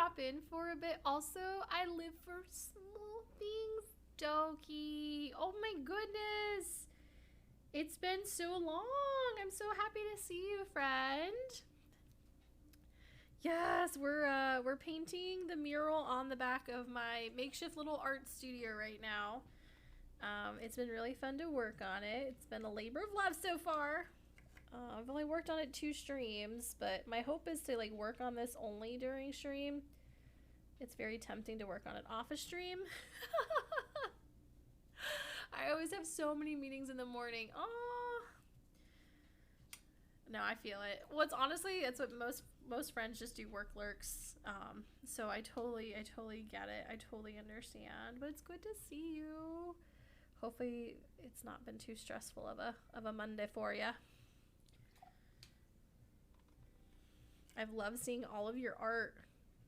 hop in for a bit. Also, I live for small things. Doki. Oh my goodness. It's been so long. I'm so happy to see you, friend. Yes, we're painting the mural on the back of my makeshift little art studio right now. It's been really fun to work on it. It's been a labor of love so far. I've only worked on it 2 streams, but my hope is to like work on this only during stream. It's very tempting to work on it off a stream. I always have so many meetings in the morning. Oh, no, I feel it. Well, it's honestly, it's what most friends just do, work lurks. So I totally get it. I totally understand. But it's good to see you. Hopefully, it's not been too stressful of a Monday for you. I've loved seeing all of your art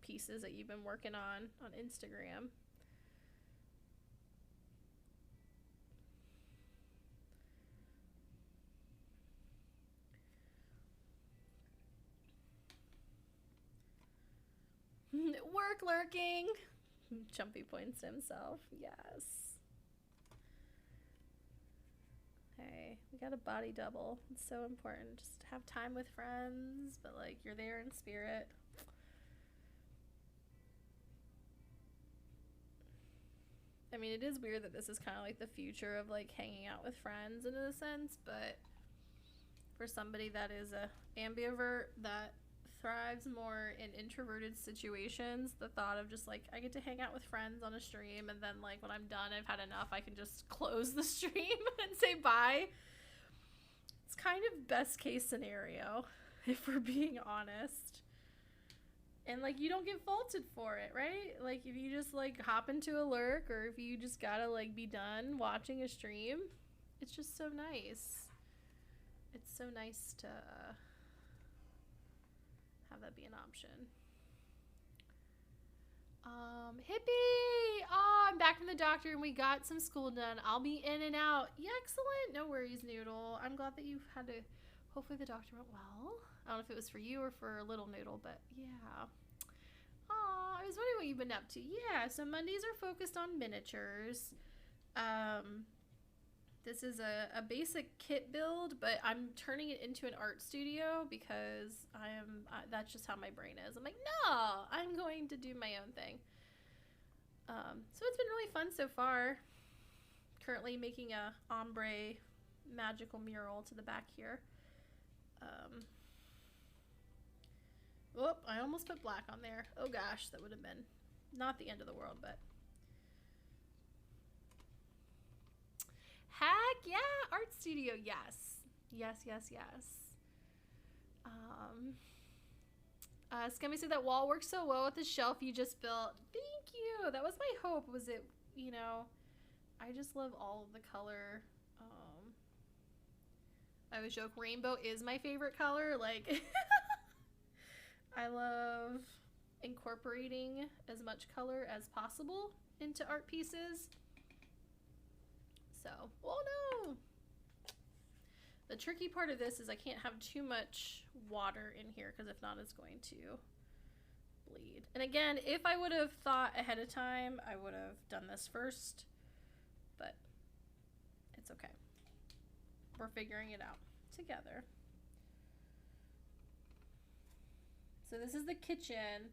pieces that you've been working on Instagram. Work lurking. Chumpy points to himself. Yes. Hey, we got a body double. It's so important. Just have time with friends, but like you're there in spirit. I mean, it is weird that this is kind of like the future of like hanging out with friends in a sense, but for somebody that is a ambivert that thrives more in introverted situations, the thought of just like I get to hang out with friends on a stream, and then like when I'm done, I've had enough, I can just close the stream and say bye. It's kind of best case scenario, if we're being honest. And like you don't get faulted for it, right? Like if you just like hop into a lurk, or if you just gotta like be done watching a stream, it's just so nice. It's so nice to have that be an option. Hippie! Oh, I'm back from the doctor and we got some school done. I'll be in and out. Yeah, excellent. No worries, Noodle. I'm glad that you've had to... Hopefully the doctor went well. I don't know if it was for you or for little Noodle, but yeah. Aw, I was wondering what you've been up to. Yeah, so Mondays are focused on miniatures. This is a basic kit build, but I'm turning it into an art studio because that's just how my brain is. I'm like, no, I'm going to do my own thing. So it's been really fun so far. Currently making a ombre magical mural to the back here. Whoop, I almost put black on there. Oh gosh, that would have been not the end of the world, but... Heck yeah, art studio, yes. Yes. Scummy said that wall works so well with the shelf you just built. Thank you. That was my hope, was it, you know, I just love all of the color. I always joke, rainbow is my favorite color. Like, I love incorporating as much color as possible into art pieces. So, oh no! The tricky part of this is I can't have too much water in here because if not, it's going to bleed. And again, if I would have thought ahead of time, I would have done this first, but it's okay. We're figuring it out together. So this is the kitchen.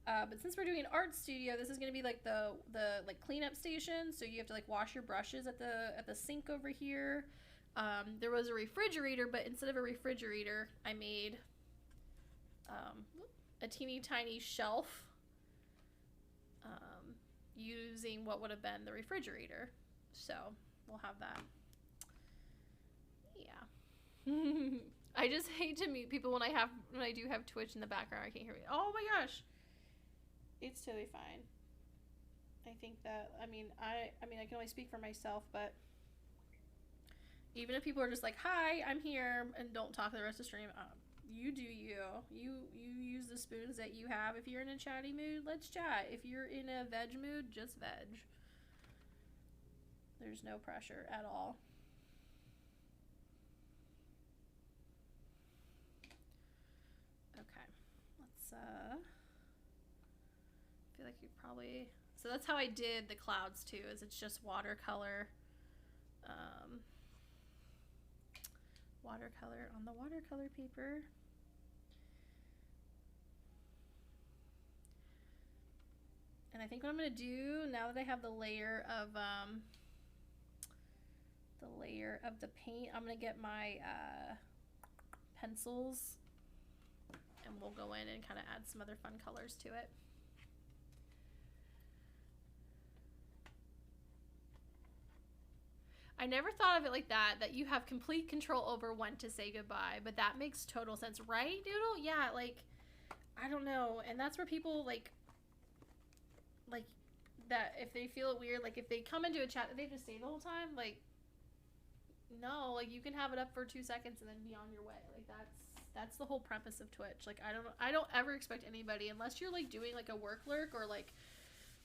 But since we're doing an art studio, this is going to be like the like cleanup station. So you have to like wash your brushes at the sink over here. There was a refrigerator, but instead of a refrigerator, I made a teeny tiny shelf using what would have been the refrigerator. So we'll have that. Yeah. I just hate to mute people when I do have Twitch in the background. I can't hear me. Oh my gosh. It's totally fine. I think that, I mean, I can only speak for myself, but even if people are just like, hi, I'm here, and don't talk the rest of the stream, you do you. You use the spoons that you have. If you're in a chatty mood, let's chat. If you're in a veg mood, just veg. There's no pressure at all. Okay, let's like you probably... So that's how I did the clouds too, is it's just watercolor. Watercolor on the watercolor paper. And I think what I'm going to do, now that I have the layer of the paint, I'm going to get my pencils, and we'll go in and kind of add some other fun colors to it. I never thought of it like that you have complete control over when to say goodbye, but that makes total sense, right, Doodle? Yeah, like, I don't know, and that's where people, like that, if they feel it weird, like, if they come into a chat, they just stay the whole time, like, no, like, you can have it up for 2 seconds and then be on your way. Like, that's the whole premise of Twitch. Like, I don't ever expect anybody, unless you're, like, doing, like, a work lurk or, like,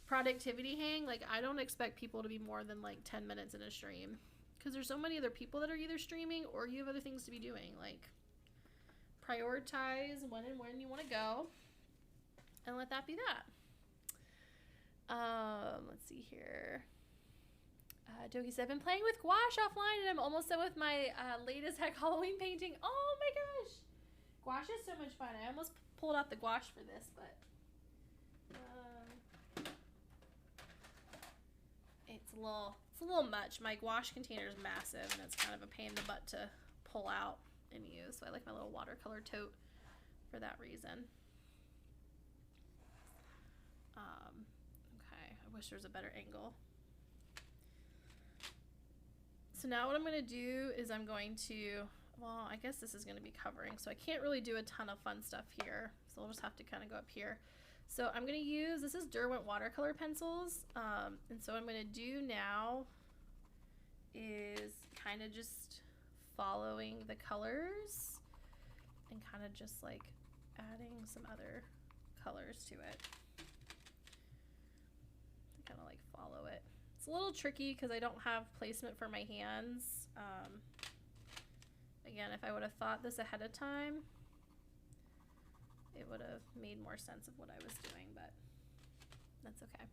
productivity hang, like, I don't expect people to be more than, like, 10 minutes in a stream, because there's so many other people that are either streaming or you have other things to be doing. Like, prioritize when you want to go, and let that be that. Let's see here. Doki said, I've been playing with gouache offline, and I'm almost done with my latest heck Halloween painting. Oh my gosh, gouache is so much fun. I almost pulled out the gouache for this, but it's a little much. My gouache container is massive, and it's kind of a pain in the butt to pull out and use. So I like my little watercolor tote for that reason. Okay, I wish there was a better angle. So now what I'm going to do is I'm going to, well, I guess this is going to be covering, so I can't really do a ton of fun stuff here. So I'll just have to kind of go up here. So I'm going to use, this is Derwent watercolor pencils. And so what I'm going to do now is kind of just following the colors and kind of just like adding some other colors to it. Kind of like follow it. It's a little tricky because I don't have placement for my hands. Again, if I would have thought this ahead of time, it would have made more sense of what I was doing, but that's okay.